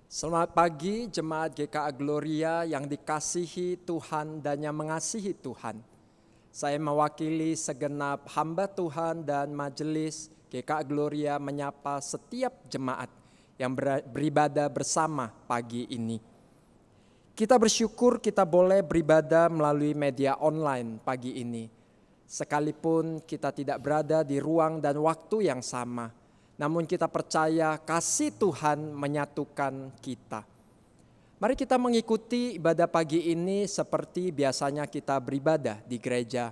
Selamat pagi jemaat GKA Gloria yang dikasihi Tuhan dan yang mengasihi Tuhan. Saya mewakili segenap hamba Tuhan dan majelis GKA Gloria menyapa setiap jemaat yang beribadah bersama pagi ini. Kita bersyukur kita boleh beribadah melalui media online pagi ini. Sekalipun kita tidak berada di ruang dan waktu yang sama, namun kita percaya kasih Tuhan menyatukan kita. Mari kita mengikuti ibadah pagi ini seperti biasanya kita beribadah di gereja.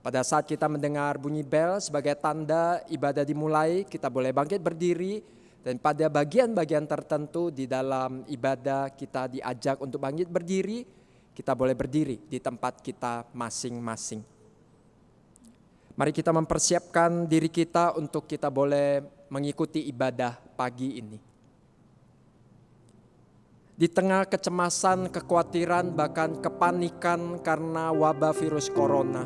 Pada saat kita mendengar bunyi bel sebagai tanda ibadah dimulai, kita boleh bangkit berdiri. Dan pada bagian-bagian tertentu di dalam ibadah kita diajak untuk bangkit berdiri, kita boleh berdiri di tempat kita masing-masing. Mari kita mempersiapkan diri kita untuk kita boleh mengikuti ibadah pagi ini. Di tengah kecemasan, kekhawatiran, bahkan kepanikan karena wabah virus corona,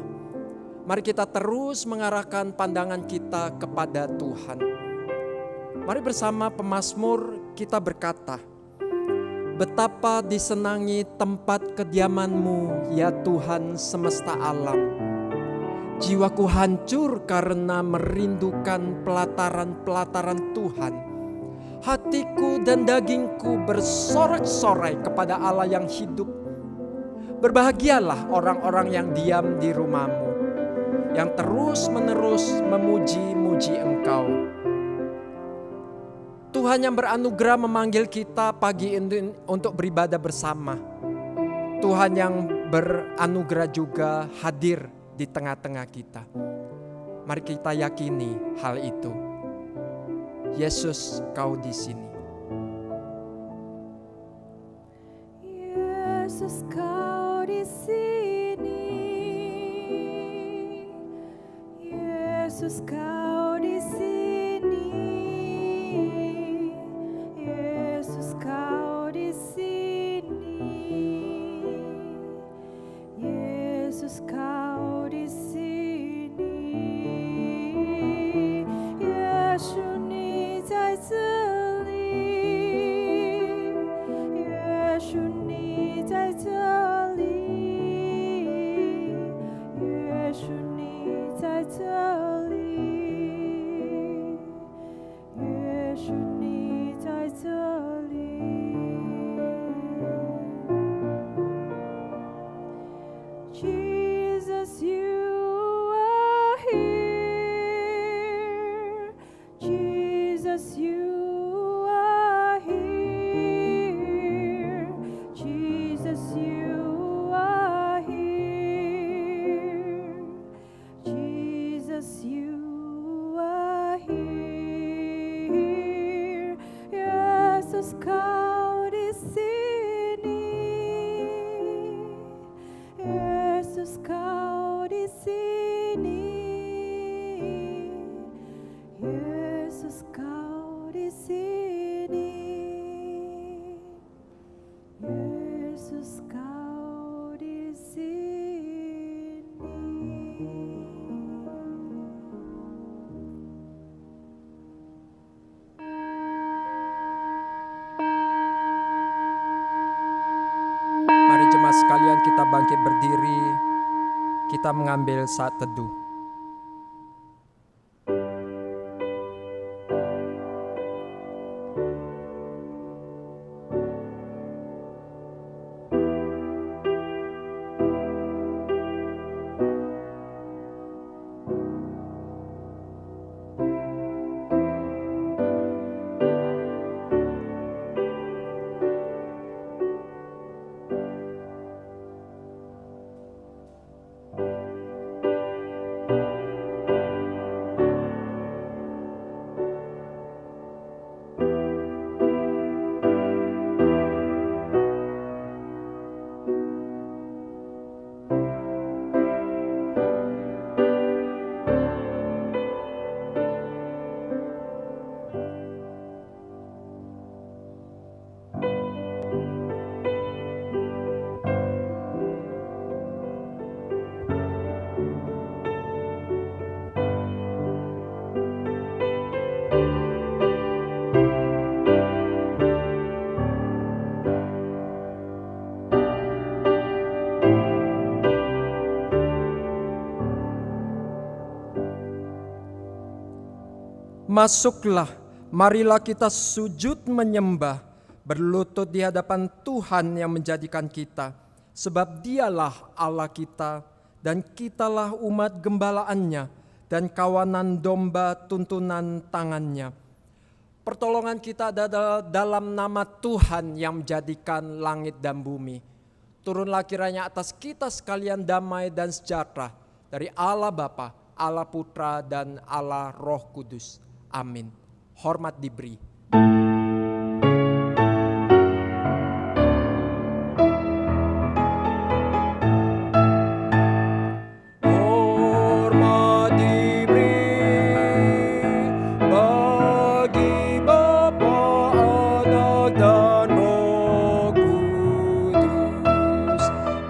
mari kita terus mengarahkan pandangan kita kepada Tuhan. Mari bersama pemazmur kita berkata, betapa disenangi tempat kediaman-Mu ya Tuhan semesta alam. Jiwaku hancur karena merindukan pelataran-pelataran Tuhan. Hatiku dan dagingku bersorak-sorai kepada Allah yang hidup. Berbahagialah orang-orang yang diam di rumah-Mu, yang terus-menerus memuji-muji Engkau. Tuhan yang beranugerah memanggil kita pagi ini untuk beribadah bersama. Tuhan yang beranugerah juga hadir di tengah-tengah kita. Mari kita yakini hal itu. Yesus, Kau di sini. Yesus, Kau di sini. Yesus, Kau di sini. Yesus, Kau di sini. Yesus, Kau di sini. Yesu，你在这里。耶稣，你在这里。耶稣，你在这里。耶稣，你在这里。Jesus, you are here. Jesus, you are here. Jesus, you are here. Jesus, you are here. Yesus, Kau di sini. Yesus, Kau di sini. Yesus, Kau di sini. Yesus, Kau di sini. Mari jemaat sekalian kita bangkit berdiri. Kita mengambil saat teduh. Masuklah, marilah kita sujud menyembah, berlutut di hadapan Tuhan yang menjadikan kita, sebab Dialah Allah kita, dan kitalah umat gembalaannya, dan kawanan domba tuntunan tangannya. Pertolongan kita adalah dalam nama Tuhan yang menjadikan langit dan bumi. Turunlah kiranya atas kita sekalian damai dan sejahtera dari Allah Bapa, Allah Putra, dan Allah Roh Kudus. Amin. Hormat diberi. Hormat diberi bagi Bapa, Anak, dan Roh Kudus,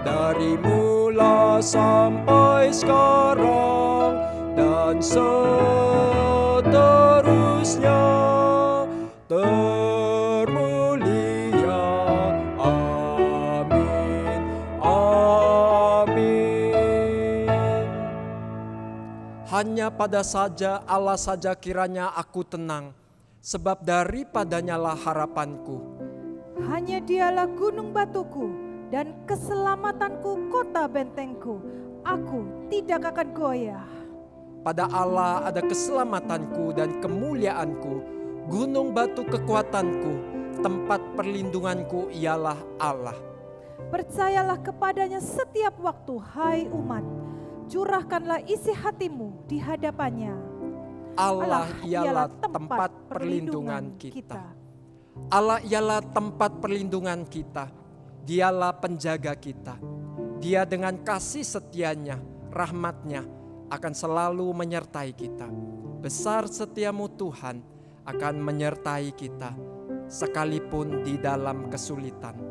dari mula sampai sekarang dan seterusnya, termulia. Amin. Amin. Hanya pada saja Allah saja kiranya aku tenang, sebab daripadanya lah harapanku. Hanya Dialah gunung batuku dan keselamatanku, kota bentengku. Aku tidak akan goyah. Pada Allah ada keselamatanku dan kemuliaanku, gunung batu kekuatanku, tempat perlindunganku ialah Allah. Percayalah kepadanya setiap waktu, hai umat. Curahkanlah isi hatimu di hadapannya. Allah ialah tempat perlindungan kita. Allah ialah tempat perlindungan kita. Dialah penjaga kita. Dia dengan kasih setianya, rahmatnya akan selalu menyertai kita. Besar setiamu Tuhan akan menyertai kita sekalipun di dalam kesulitan.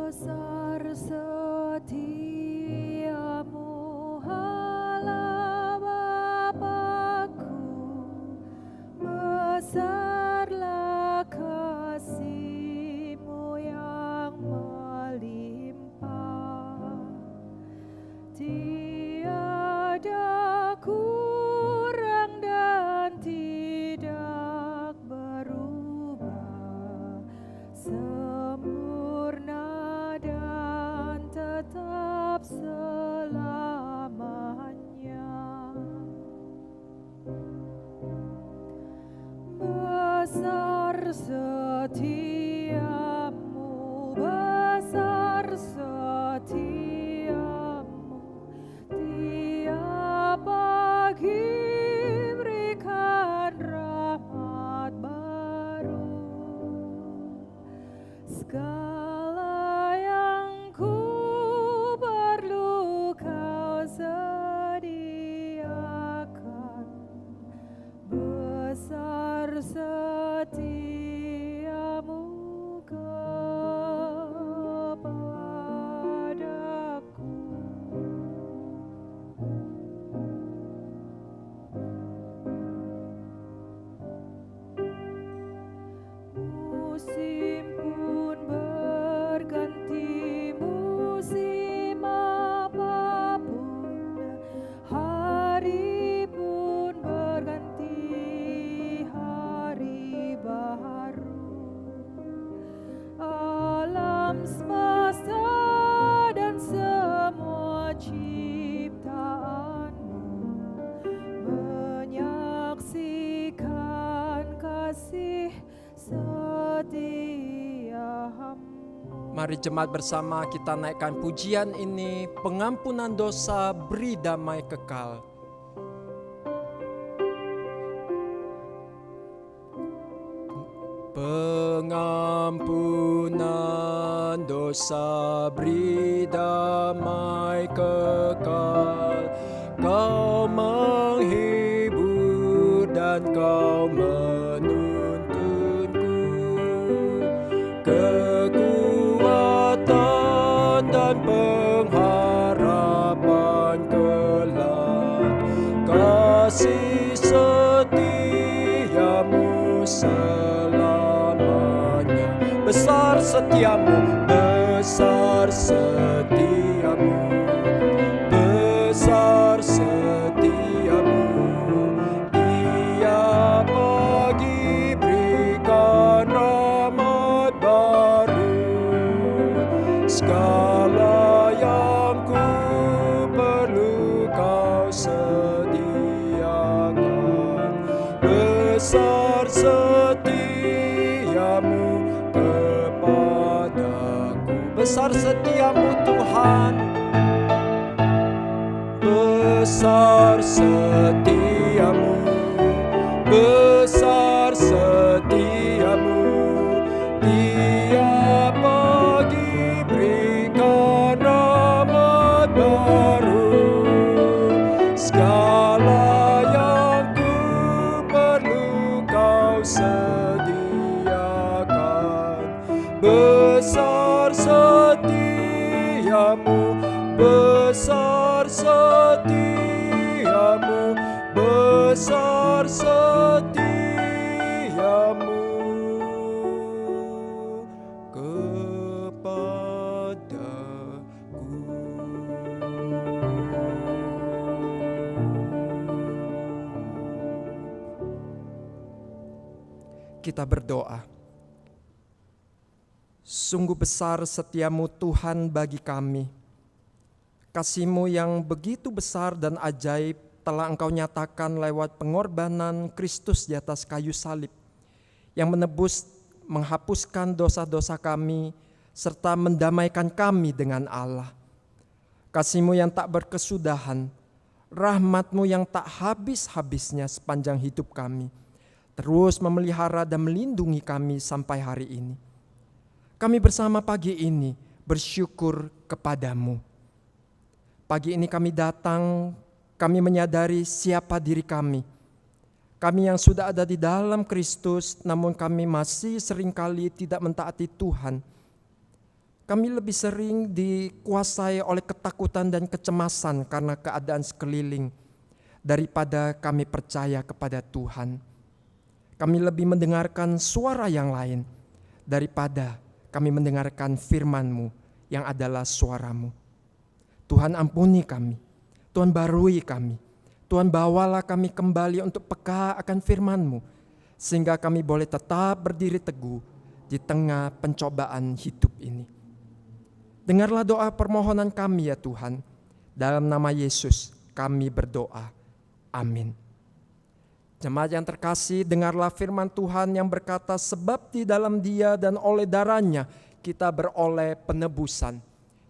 Besar setiamu, Allah Bapa-Ku, besarlah kasih-Mu yang melimpah. Tiada kurang dan tidak berubah, sempurna dan tetap selamanya. Besar setiamu, besar setiamu, tiap pagi berikan rahmat baru. Segala yang ku perlu Kau sediakan. Besar setiamu kepadaku. Musim pun berganti, musim apapun, hari pun berganti, hari baru. Alam semesta dan semua ciptaanmu menyaksikan kasih setiamu. Mari jemaat bersama kita naikkan pujian ini, pengampunan dosa beri damai kekal. Pengampunan dosa beri damai kekal. Kau menghibur dan Kau menuntunku, kekuatan dan pengharapan kelak. Kasih setiamu selamanya. besar setiamu, besar setiamu, besar setiamu. Tiap pagi berikan rahmat baru, segala yang ku perlu kau sediakan. Besar setiamu kepadaku, besar setiamu Tuhan, besar setiamu, besar setiamu. Tiap pagi berikan rahmat baru, segala yang ku perlu kau sediakan. Besar setiamu, besar setiamu, besar setiamu kepadaku. Kita berdoa. Sungguh besar setiamu Tuhan bagi kami. Kasih-Mu yang begitu besar dan ajaib telah Engkau nyatakan lewat pengorbanan Kristus di atas kayu salib, yang menebus, menghapuskan dosa-dosa kami, serta mendamaikan kami dengan Allah. Kasih-Mu yang tak berkesudahan, rahmat-Mu yang tak habis-habisnya sepanjang hidup kami, terus memelihara dan melindungi kami sampai hari ini. Kami bersama pagi ini bersyukur kepadamu. Pagi ini kami datang, kami menyadari siapa diri kami. Kami yang sudah ada di dalam Kristus, namun kami masih seringkali tidak mentaati Tuhan. Kami lebih sering dikuasai oleh ketakutan dan kecemasan karena keadaan sekeliling, daripada kami percaya kepada Tuhan. Kami lebih mendengarkan suara yang lain, daripada kami mendengarkan firman-Mu yang adalah suara-Mu. Tuhan ampuni kami, Tuhan barui kami, Tuhan bawalah kami kembali untuk peka akan firman-Mu, sehingga kami boleh tetap berdiri teguh di tengah pencobaan hidup ini. Dengarlah doa permohonan kami ya Tuhan, dalam nama Yesus kami berdoa, amin. Jemaat yang terkasih, dengarlah firman Tuhan yang berkata, sebab di dalam Dia dan oleh darahnya kita beroleh penebusan,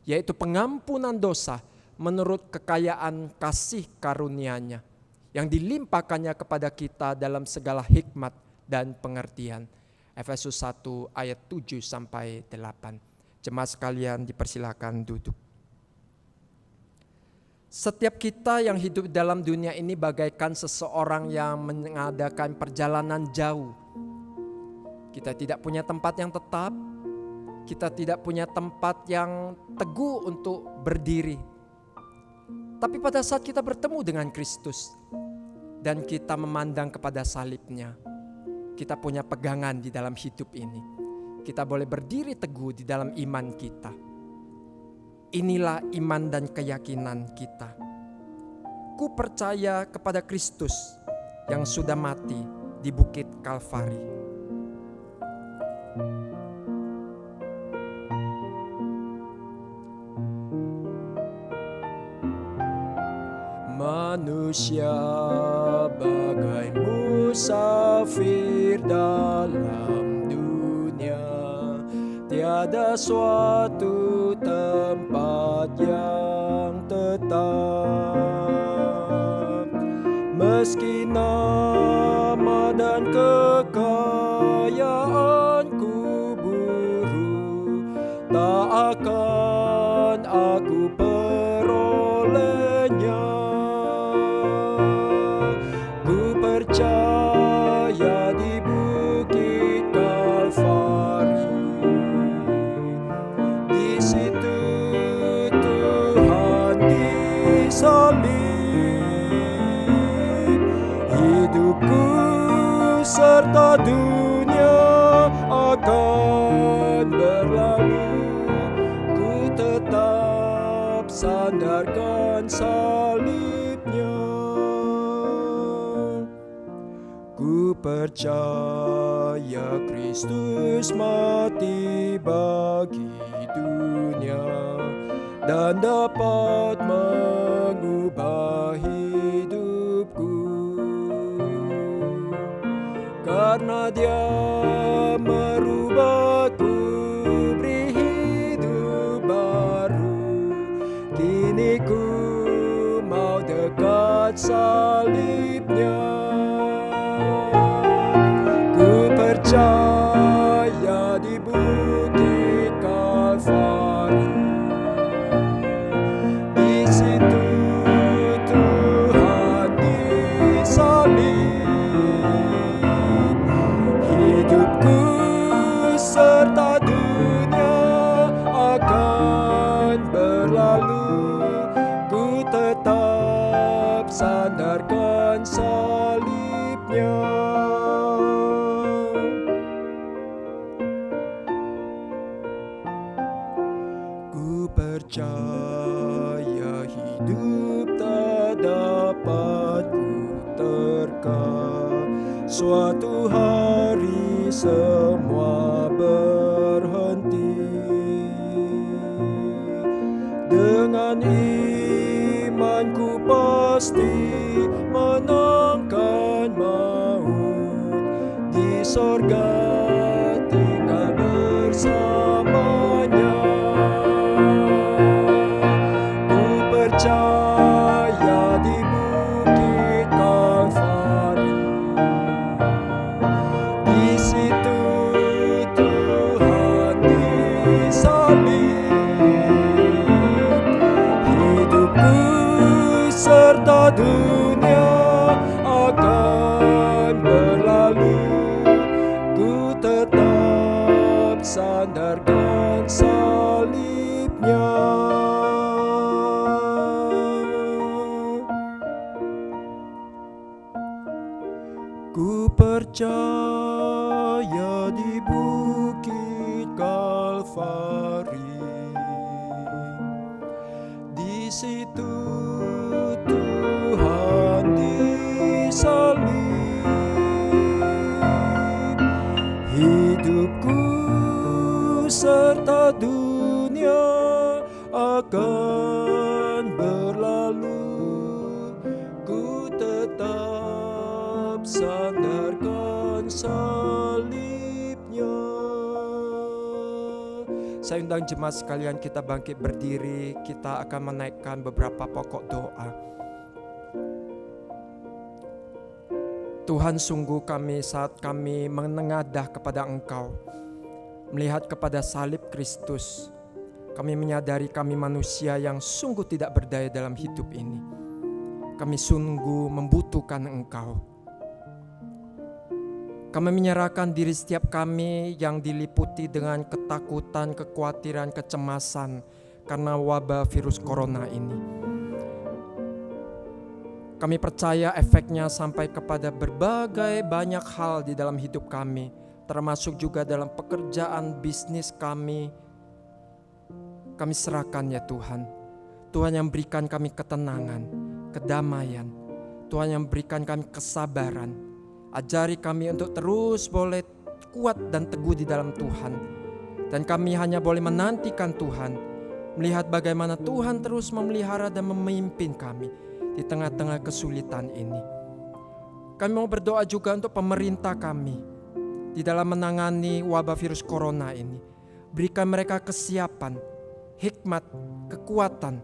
yaitu pengampunan dosa menurut kekayaan kasih karunia-Nya yang dilimpahkannya kepada kita dalam segala hikmat dan pengertian. Efesus 1 ayat 7-8. Jemaat sekalian dipersilakan duduk. Setiap kita yang hidup dalam dunia ini bagaikan seseorang yang mengadakan perjalanan jauh. Kita tidak punya tempat yang tetap, kita tidak punya tempat yang teguh untuk berdiri. Tapi pada saat kita bertemu dengan Kristus dan kita memandang kepada salib-Nya, kita punya pegangan di dalam hidup ini. Kita boleh berdiri teguh di dalam iman kita. Inilah iman dan keyakinan kita. Ku percaya kepada Kristus yang sudah mati di Bukit Kalvari. Manusia bagai musafir dalam dunia, tiada suatu tempat yang tetap. Meski nama dan kekayaan kuburu, tak akan aku perolehnya. Ku percaya di Bukit Kalvari, di situ Tuhan disalib. Hidupku serta dunia akan berlalu. Ku tetap sandarkan salibnya. Ku percaya Kristus mati bagi dunia dan dapat mengubah hidupku. Karena Dia merubahku, beri hidup baru. Kini ku mau dekat salibnya. Ku percaya di bukit Kalvari, di situ Tuhan disalib. Hidupku serta dunia akan berlalu. Ku tetap sandarkan salibnya. Ku percaya hidup tak dapat ku terka. Suatu hari semua berhenti. Dengan imanku pasti menangkan maut. Di sorga tinggal bersamanya. Ku percaya di bukit Kalvari, di situ Tuhan disalib. Hidupku serta dunia akan berlalu. Ku tetap sandarkan salibnya. Ku percaya di bukit Kalvari, di situ Tuhan disalib. Hidupku serta dunia akan berlalu. Ku tetap sandarkan salibnya. Saya undang jemaat sekalian, kita bangkit berdiri. Kita akan menaikkan beberapa pokok doa. Tuhan, sungguh kami saat kami menengadah kepada Engkau, melihat kepada salib Kristus, kami menyadari kami manusia yang sungguh tidak berdaya dalam hidup ini. Kami sungguh membutuhkan Engkau. Kami menyerahkan diri setiap kami yang diliputi dengan ketakutan, kekhawatiran, kecemasan karena wabah virus corona ini. Kami percaya efeknya sampai kepada berbagai banyak hal di dalam hidup kami, termasuk juga dalam pekerjaan bisnis kami. Kami serahkan ya Tuhan. Tuhan yang berikan kami ketenangan, kedamaian. Tuhan yang berikan kami kesabaran. Ajari kami untuk terus boleh kuat dan teguh di dalam Tuhan. Dan kami hanya boleh menantikan Tuhan, melihat bagaimana Tuhan terus memelihara dan memimpin kami di tengah-tengah kesulitan ini. Kami mau berdoa juga untuk pemerintah kami di dalam menangani wabah virus corona ini. Berikan mereka kesiapan, hikmat, kekuatan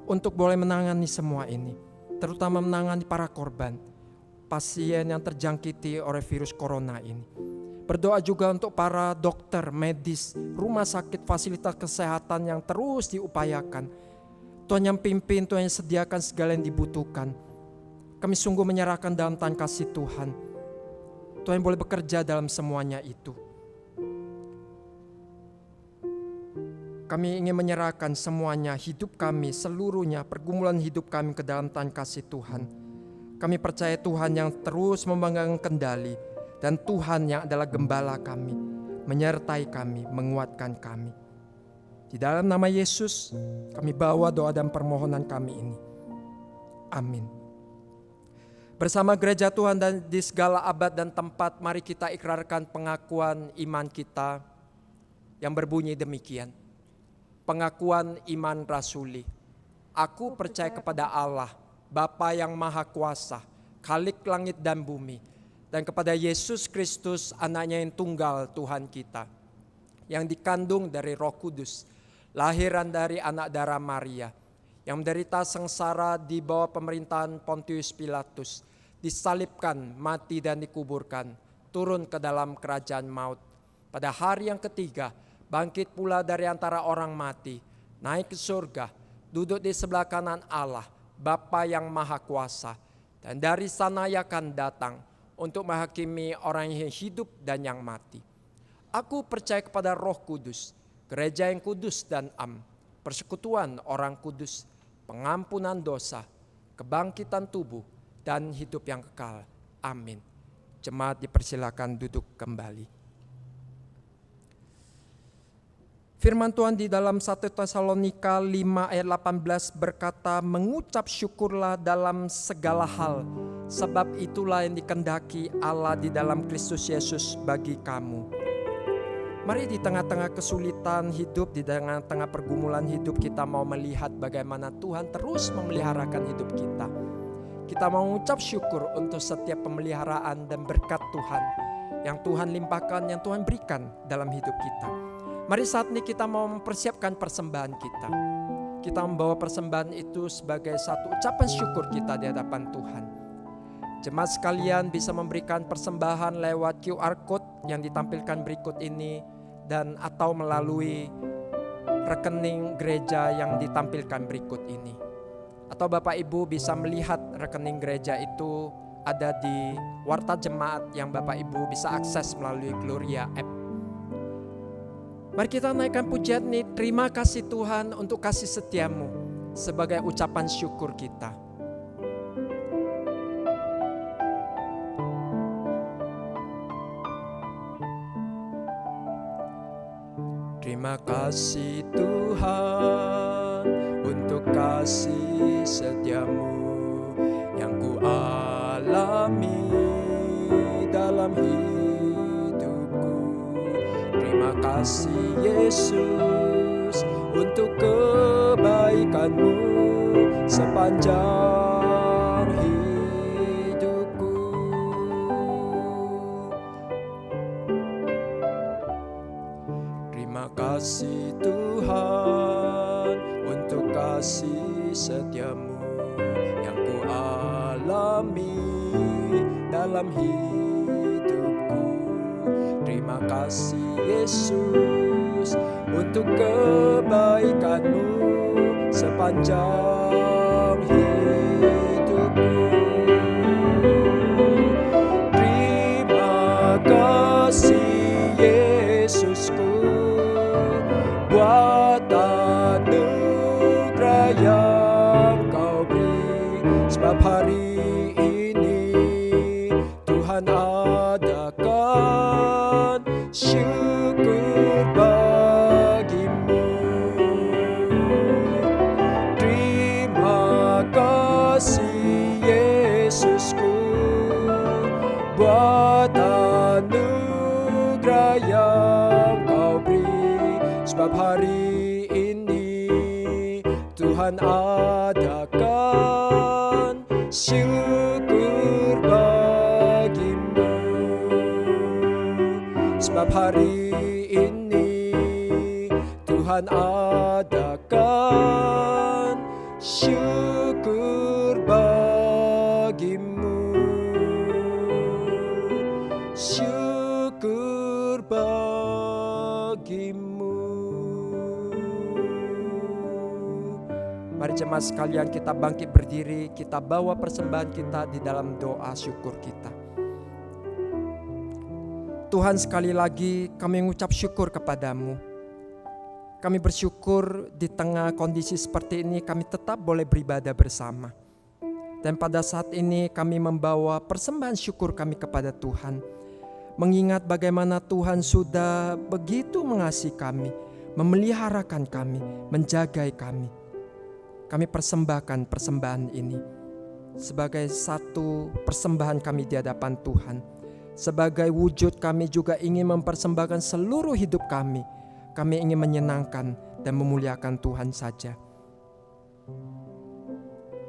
untuk boleh menangani semua ini, terutama menangani para korban, pasien yang terjangkiti oleh virus corona ini. Berdoa juga untuk para dokter, medis, rumah sakit, fasilitas kesehatan yang terus diupayakan. Tuhan yang pimpin, Tuhan yang sediakan segala yang dibutuhkan. Kami sungguh menyerahkan dalam tangan kasih Tuhan. Tuhan boleh bekerja dalam semuanya itu. Kami ingin menyerahkan semuanya, hidup kami, seluruhnya, pergumulan hidup kami ke dalam tangan kasih Tuhan. Kami percaya Tuhan yang terus memegang kendali Dan Tuhan yang adalah gembala kami, menyertai kami, menguatkan kami. Di dalam nama Yesus, kami bawa doa dan permohonan kami ini. Amin. Bersama gereja Tuhan dan di segala abad dan tempat, mari kita ikrarkan pengakuan iman kita yang berbunyi demikian. Pengakuan iman rasuli. Aku percaya kepada Allah, Bapa yang Maha Kuasa, Khalik langit dan bumi, dan kepada Yesus Kristus, anaknya yang tunggal Tuhan kita, yang dikandung dari Roh Kudus, lahiran dari anak darah Maria, yang menderita sengsara di bawah pemerintahan Pontius Pilatus, disalibkan, mati dan dikuburkan, turun ke dalam kerajaan maut. Pada hari yang ketiga, bangkit pula dari antara orang mati, naik ke surga, duduk di sebelah kanan Allah, Bapa yang Maha Kuasa, dan dari sana ia akan datang untuk menghakimi orang yang hidup dan yang mati. Aku percaya kepada Roh Kudus, gereja yang kudus dan persekutuan orang kudus, pengampunan dosa, kebangkitan tubuh, dan hidup yang kekal. Amin. Jemaat dipersilakan duduk kembali. Firman Tuhan di dalam 1 Tesalonika 5 ayat 18 berkata, mengucap syukurlah dalam segala hal, sebab itulah yang dikehendaki Allah di dalam Kristus Yesus bagi kamu. Mari di tengah-tengah kesulitan hidup, di tengah-tengah pergumulan hidup, kita mau melihat bagaimana Tuhan terus memeliharakan hidup kita. Kita mau mengucap syukur untuk setiap pemeliharaan dan berkat Tuhan yang Tuhan limpahkan, yang Tuhan berikan dalam hidup kita. Mari saat ini kita mau mempersiapkan persembahan kita. Kita membawa persembahan itu sebagai satu ucapan syukur kita di hadapan Tuhan. Jemaat sekalian bisa memberikan persembahan lewat QR Code yang ditampilkan berikut ini dan atau melalui rekening gereja yang ditampilkan berikut ini. Atau Bapak Ibu bisa melihat rekening gereja itu ada di warta jemaat yang Bapak Ibu bisa akses melalui Gloria App. Mari kita naikkan pujian ini, terima kasih Tuhan untuk kasih setiamu sebagai ucapan syukur kita. Terima kasih Tuhan untuk kasih setiamu yang ku alami dalam hidupku. Terima kasih Yesus untuk kebaikanmu sepanjang hidupku. Terima kasih Tuhan untuk kasih setiamu yang ku alami dalam hidupku. Terima kasih Yesus untuk kebaikanmu sepanjang hidupku. Terima kasih Yesusku buat anugerah yang kau beri, sebab hari ini Tuhan adakan syukur bagimu. Terima kasih Yesusku buat anugerah yang kau beri, sebab hari ini Tuhan adakan syukur bagimu. Sebab hari ini Tuhan adakan syukur bagimu. Syukur bagimu. Mari jemaat sekalian kita bangkit berdiri, kita bawa persembahan kita di dalam doa syukur kita. Tuhan, sekali lagi kami mengucap syukur kepadamu. Kami bersyukur di tengah kondisi seperti ini kami tetap boleh beribadah bersama. Dan pada saat ini kami membawa persembahan syukur kami kepada Tuhan. mengingat bagaimana Tuhan sudah begitu mengasihi kami, memeliharakan kami, menjagai kami. Kami persembahkan persembahan ini sebagai satu persembahan kami di hadapan Tuhan. Sebagai wujud kami juga ingin mempersembahkan seluruh hidup kami. Kami ingin menyenangkan dan memuliakan Tuhan saja.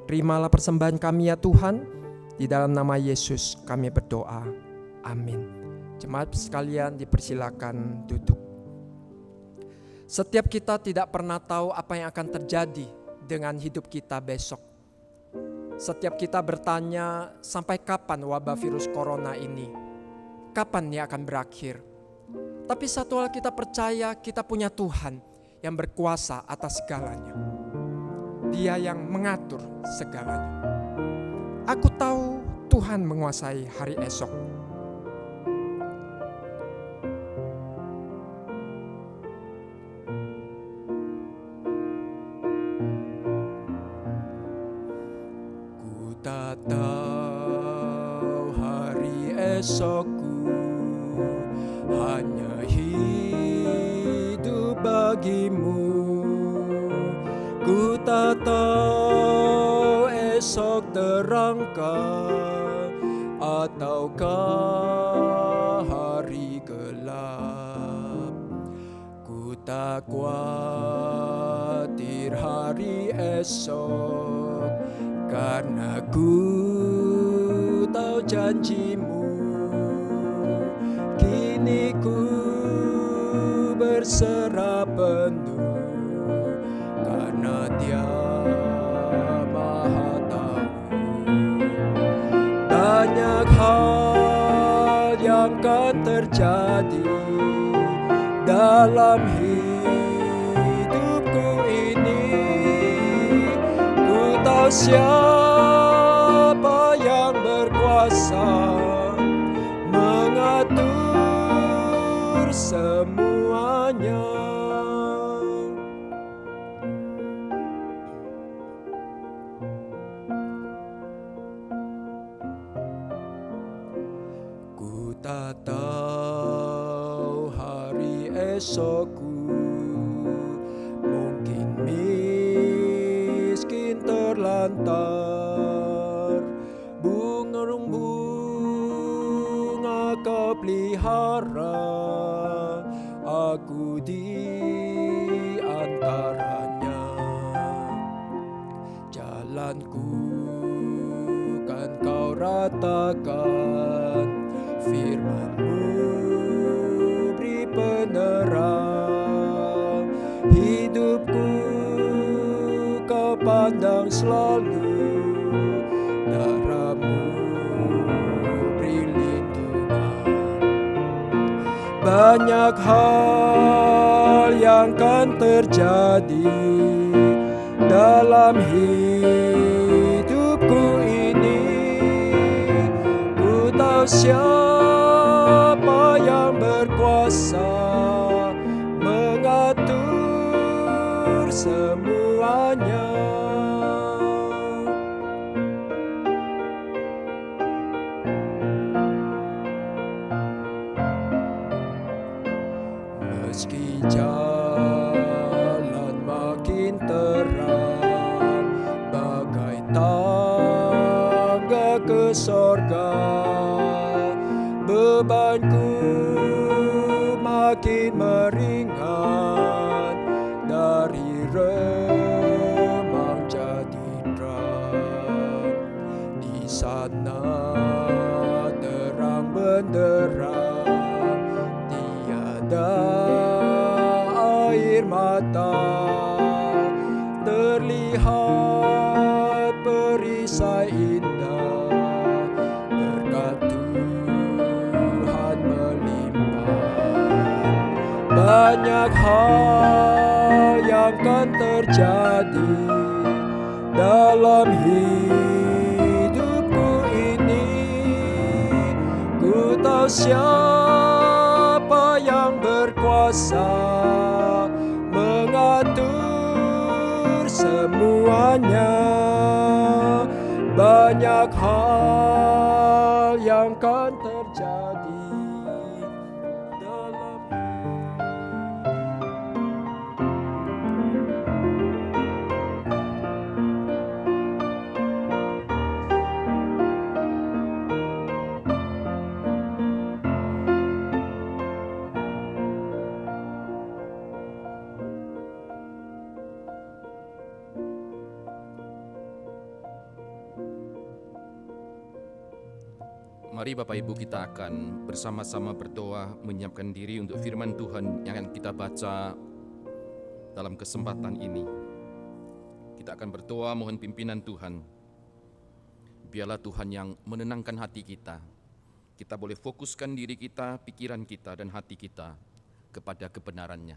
Terimalah persembahan kami ya Tuhan. Di dalam nama Yesus kami berdoa. Amin. Jemaat sekalian dipersilakan duduk. Setiap kita tidak pernah tahu apa yang akan terjadi dengan hidup kita besok. Setiap kita bertanya, sampai kapan wabah virus corona ini? Kapan ia akan berakhir? Tapi satu hal kita percaya, kita punya Tuhan yang berkuasa atas segalanya. Dia yang mengatur segalanya. Aku tahu Tuhan menguasai hari esok. Ku tak tahu hari esokku, hanya hidup bagimu. Ku tak tahu esok terangkah ataukah hari gelap. Ku tak khawatir hari esok, karena ku tahu janjimu. Kini ku berserah penuh, karena Dia Maha Tahu. Banyak hal yang akan terjadi dalam hidupku ini. Ku tahu siapa yang berkuasa mengatur semuanya. Ku tak tahu hari esokku, mungkin miskin terlantar, bunga kau pelihara, aku di antaranya. Jalanku kan kau ratakan, firman-Mu beri penerang. Hidupku kau pandang selalu, darah-Mu beri lindungan. Banyak hal yang akan terjadi dalam hidupku ini. Ku tahu siapa yang berkuasa mengatur semuanya. Meski jalan makin terang, bagai tangga ke sorga, bebanku makin meringan, dari remang jadi terang. Di sana terang benderang, tiada air mata, terlihat perisai indah, berkat Tuhan melimpah. Banyak hal yang akan terjadi dalam hidupku ini. Ku tahu siapa yang berkuasa mengatur semuanya. Banyak hal yang akan terjadi Mari Bapak Ibu kita akan bersama-sama berdoa menyiapkan diri untuk firman Tuhan yang akan kita baca dalam kesempatan ini. Kita akan berdoa mohon pimpinan Tuhan. Biarlah Tuhan yang menenangkan hati kita. Kita boleh fokuskan diri kita, pikiran kita, dan hati kita kepada kebenarannya.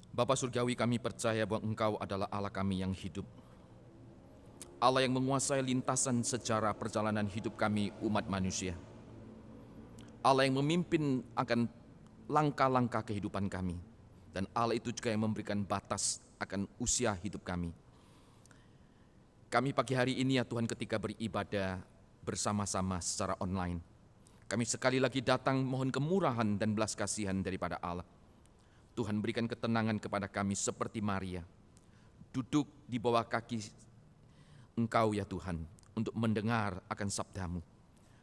Bapa Surgawi, kami percaya bahwa Engkau adalah Allah kami yang hidup. Allah yang menguasai lintasan sejarah perjalanan hidup kami umat manusia. Allah yang memimpin akan langkah-langkah kehidupan kami. Dan Allah itu juga yang memberikan batas akan usia hidup kami. Kami pagi hari ini ya Tuhan ketika beribadah bersama-sama secara online. Kami sekali lagi datang mohon kemurahan dan belas kasihan daripada Allah. Tuhan berikan ketenangan kepada kami seperti Maria. Duduk di bawah kaki Engkau ya Tuhan, untuk mendengar akan sabdamu.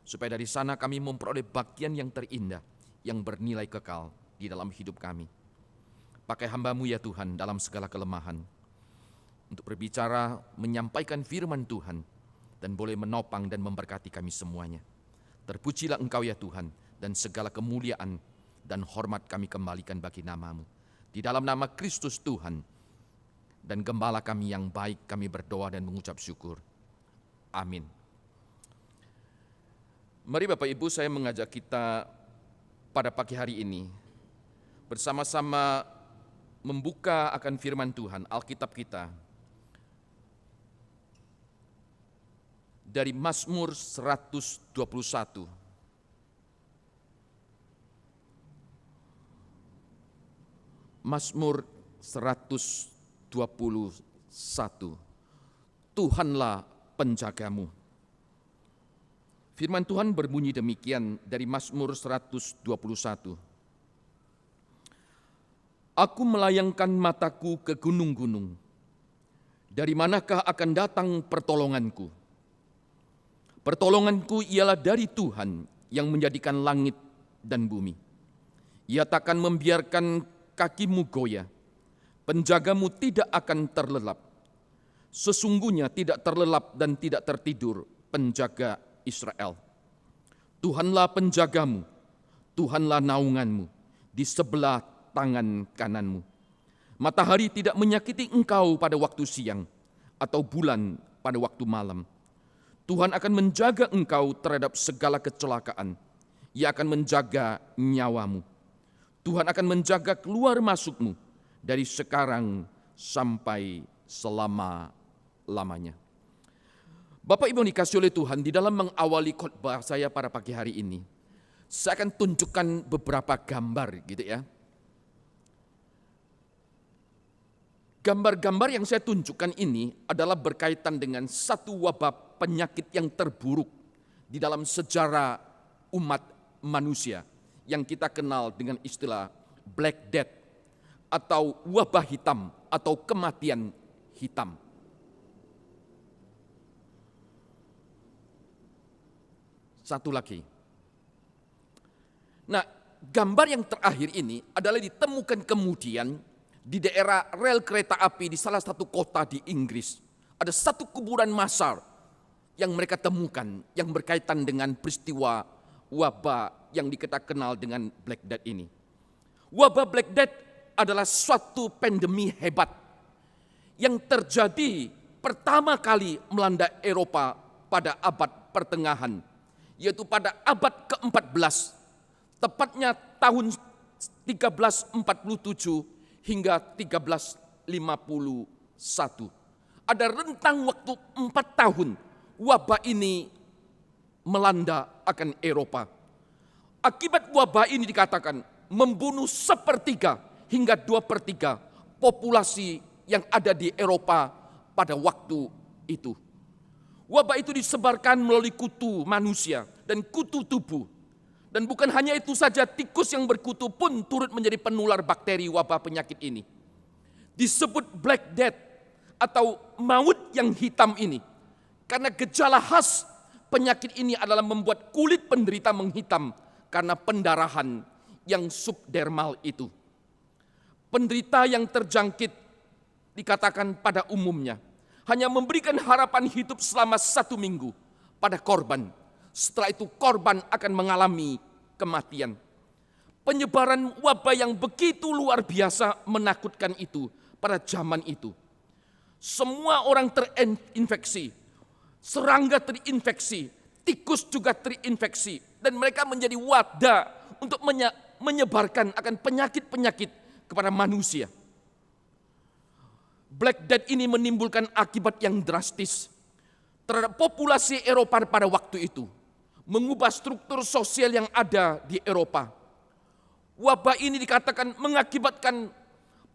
Supaya dari sana kami memperoleh bagian yang terindah, yang bernilai kekal di dalam hidup kami. Pakai hamba-Mu ya Tuhan dalam segala kelemahan, untuk berbicara, menyampaikan firman Tuhan, dan boleh menopang dan memberkati kami semuanya. Terpujilah Engkau ya Tuhan, dan segala kemuliaan dan hormat kami kembalikan bagi nama-Mu. Di dalam nama Kristus Tuhan, dan Gembala kami yang baik, kami berdoa dan mengucap syukur. Amin. Mari Bapak Ibu, saya mengajak kita pada pagi hari ini bersama-sama membuka akan firman Tuhan, Alkitab kita. Dari Mazmur 121. Mazmur 121. Tuhanlah penjagamu. Firman Tuhan berbunyi demikian dari Mazmur 121. Aku melayangkan mataku ke gunung-gunung. Dari manakah akan datang pertolonganku? Pertolonganku ialah dari Tuhan yang menjadikan langit dan bumi. Ia takkan membiarkan kakimu goyah. Penjagamu tidak akan terlelap. Sesungguhnya tidak terlelap dan tidak tertidur penjaga Israel. Tuhanlah penjagamu, Tuhanlah naunganmu di sebelah tangan kananmu. Matahari tidak menyakiti engkau pada waktu siang, atau bulan pada waktu malam. Tuhan akan menjaga engkau terhadap segala kecelakaan. Ia akan menjaga nyawamu. Tuhan akan menjaga keluar masukmu dari sekarang sampai selama-lamanya. Bapak Ibu dikasihi oleh Tuhan, di dalam mengawali khotbah saya pada pagi hari ini, saya akan tunjukkan beberapa gambar gitu ya. Gambar-gambar yang saya tunjukkan ini adalah berkaitan dengan satu wabah penyakit yang terburuk di dalam sejarah umat manusia yang kita kenal dengan istilah Black Death, atau wabah hitam, atau kematian hitam. Satu lagi. Nah, gambar yang terakhir ini adalah ditemukan kemudian di daerah rel kereta api di salah satu kota di Inggris. Ada satu kuburan massal yang mereka temukan yang berkaitan dengan peristiwa wabah yang kita kenal dengan Black Death ini. Wabah Black Death adalah suatu pandemi hebat yang terjadi pertama kali melanda Eropa pada abad pertengahan, yaitu pada abad ke-14, tepatnya tahun 1347 hingga 1351. Ada rentang waktu 4 tahun wabah ini melanda akan Eropa. Akibat wabah ini dikatakan membunuh 1/3 hingga 2/3 populasi yang ada di Eropa pada waktu itu. Wabah itu disebarkan melalui kutu manusia dan kutu tubuh. Dan bukan hanya itu saja, tikus yang berkutu pun turut menjadi penular bakteri wabah penyakit ini. Disebut Black Death atau maut yang hitam ini, karena gejala khas penyakit ini adalah membuat kulit penderita menghitam karena pendarahan yang subdermal itu. Penderita yang terjangkit dikatakan pada umumnya hanya memberikan harapan hidup selama 1 minggu. pada korban. Setelah itu korban akan mengalami kematian. Penyebaran wabah yang begitu luar biasa menakutkan itu pada zaman itu. Semua orang terinfeksi, serangga terinfeksi, tikus juga terinfeksi. Dan mereka menjadi wadah untuk menyebarkan akan penyakit-penyakit kepada manusia. Black Death ini menimbulkan akibat yang drastis terhadap populasi Eropa pada waktu itu. Mengubah struktur sosial yang ada di Eropa. Wabah ini dikatakan mengakibatkan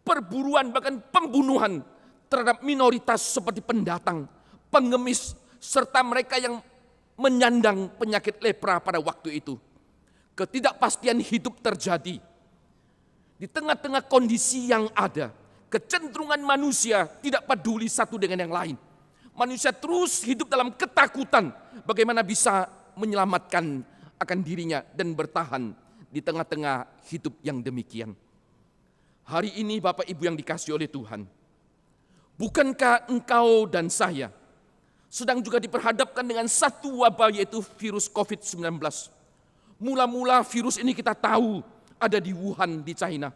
perburuan bahkan pembunuhan terhadap minoritas seperti pendatang, pengemis, serta mereka yang menyandang penyakit lepra pada waktu itu. Ketidakpastian hidup terjadi. Di tengah-tengah kondisi yang ada, kecenderungan manusia tidak peduli satu dengan yang lain. Manusia terus hidup dalam ketakutan bagaimana bisa menyelamatkan akan dirinya dan bertahan di tengah-tengah hidup yang demikian. Hari ini Bapak Ibu yang dikasihi oleh Tuhan, bukankah engkau dan saya sedang juga diperhadapkan dengan satu wabah, yaitu virus COVID-19. Mula-mula virus ini kita tahu ada di Wuhan di China.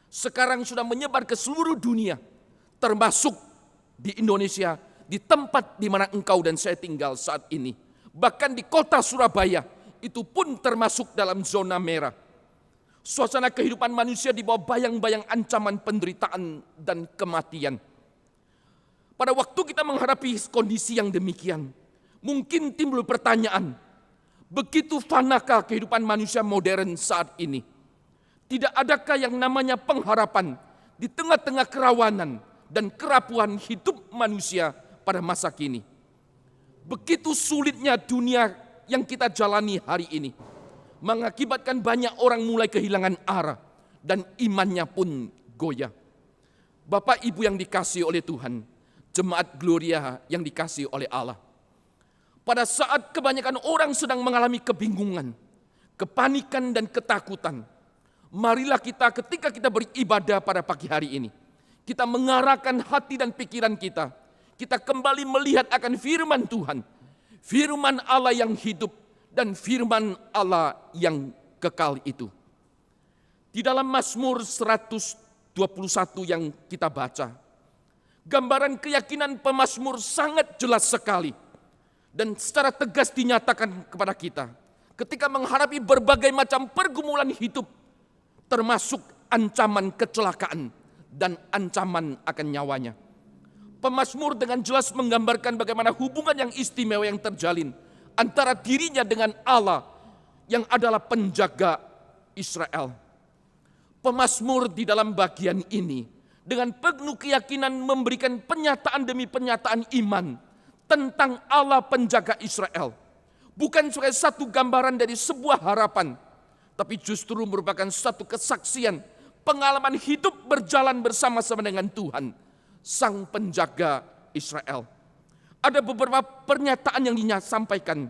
Sekarang sudah menyebar ke seluruh dunia, termasuk di Indonesia, di tempat di mana engkau dan saya tinggal saat ini. Bahkan di kota Surabaya, itu pun termasuk dalam zona merah. Suasana kehidupan manusia di bawah bayang-bayang ancaman penderitaan dan kematian. Pada waktu kita menghadapi kondisi yang demikian, mungkin timbul pertanyaan, begitu fanakah kehidupan manusia modern saat ini? Tidak adakah yang namanya pengharapan di tengah-tengah kerawanan dan kerapuhan hidup manusia pada masa kini? Begitu sulitnya dunia yang kita jalani hari ini, mengakibatkan banyak orang mulai kehilangan arah dan imannya pun goyah. Bapak Ibu yang dikasihi oleh Tuhan, jemaat Gloria yang dikasihi oleh Allah. Pada saat kebanyakan orang sedang mengalami kebingungan, kepanikan dan ketakutan, marilah kita ketika kita beribadah pada pagi hari ini, kita mengarahkan hati dan pikiran kita, kita kembali melihat akan firman Tuhan, firman Allah yang hidup dan firman Allah yang kekal itu. Di dalam Mazmur 121 yang kita baca, gambaran keyakinan pemazmur sangat jelas sekali dan secara tegas dinyatakan kepada kita ketika menghadapi berbagai macam pergumulan hidup, termasuk ancaman kecelakaan dan ancaman akan nyawanya. Pemazmur dengan jelas menggambarkan bagaimana hubungan yang istimewa yang terjalin antara dirinya dengan Allah yang adalah penjaga Israel. Pemazmur di dalam bagian ini dengan penuh keyakinan memberikan pernyataan demi pernyataan iman tentang Allah penjaga Israel. Bukan sebagai satu gambaran dari sebuah harapan, tapi justru merupakan satu kesaksian pengalaman hidup berjalan bersama-sama dengan Tuhan, Sang Penjaga Israel. Ada beberapa pernyataan yang disampaikan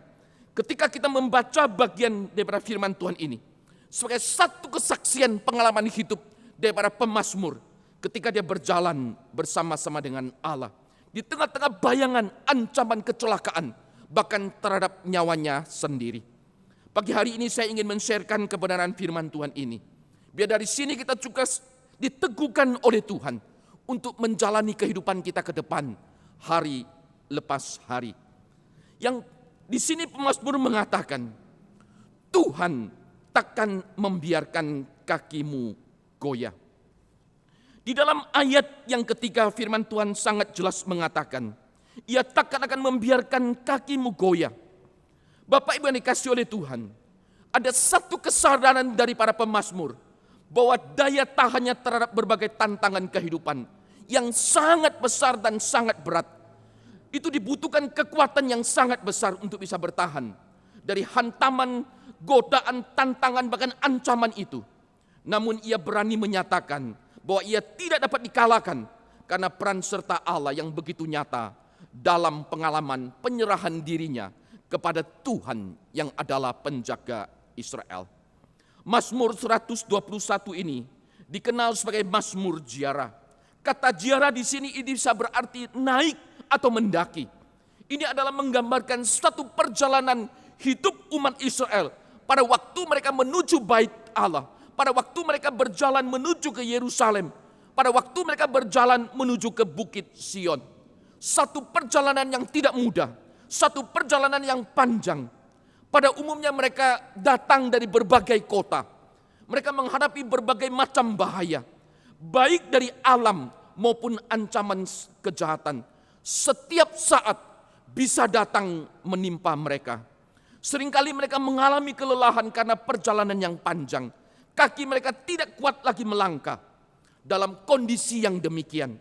ketika kita membaca bagian daripada firman Tuhan ini, sebagai satu kesaksian pengalaman hidup daripada pemazmur ketika dia berjalan bersama-sama dengan Allah di tengah-tengah bayangan ancaman kecelakaan, bahkan terhadap nyawanya sendiri. Pagi hari ini saya ingin men-sharekan kebenaran firman Tuhan ini. Biar dari sini kita juga diteguhkan oleh Tuhan untuk menjalani kehidupan kita ke depan, hari lepas hari. Yang di sini pemazmur mengatakan, Tuhan takkan membiarkan kakimu goyah. Di dalam ayat yang ketiga firman Tuhan sangat jelas mengatakan, Ia takkan akan membiarkan kakimu goyah. Bapak Ibu yang dikasihi oleh Tuhan, ada satu kesadaran dari para pemazmur bahwa daya tahannya terhadap berbagai tantangan kehidupan yang sangat besar dan sangat berat, itu dibutuhkan kekuatan yang sangat besar untuk bisa bertahan dari hantaman, godaan, tantangan, bahkan ancaman itu. Namun ia berani menyatakan bahwa ia tidak dapat dikalahkan karena peran serta Allah yang begitu nyata dalam pengalaman penyerahan dirinya kepada Tuhan yang adalah penjaga Israel. Mazmur 121 ini dikenal sebagai Mazmur ziarah. Kata ziarah di sini ini bisa berarti naik atau mendaki. Ini adalah menggambarkan satu perjalanan hidup umat Israel pada waktu mereka menuju bait Allah, pada waktu mereka berjalan menuju ke Yerusalem, pada waktu mereka berjalan menuju ke Bukit Sion. Satu perjalanan yang tidak mudah, satu perjalanan yang panjang. Pada umumnya mereka datang dari berbagai kota. Mereka menghadapi berbagai macam bahaya, baik dari alam maupun ancaman kejahatan. Setiap saat bisa datang menimpa mereka. Seringkali mereka mengalami kelelahan karena perjalanan yang panjang. Kaki mereka tidak kuat lagi melangkah. Dalam kondisi yang demikian,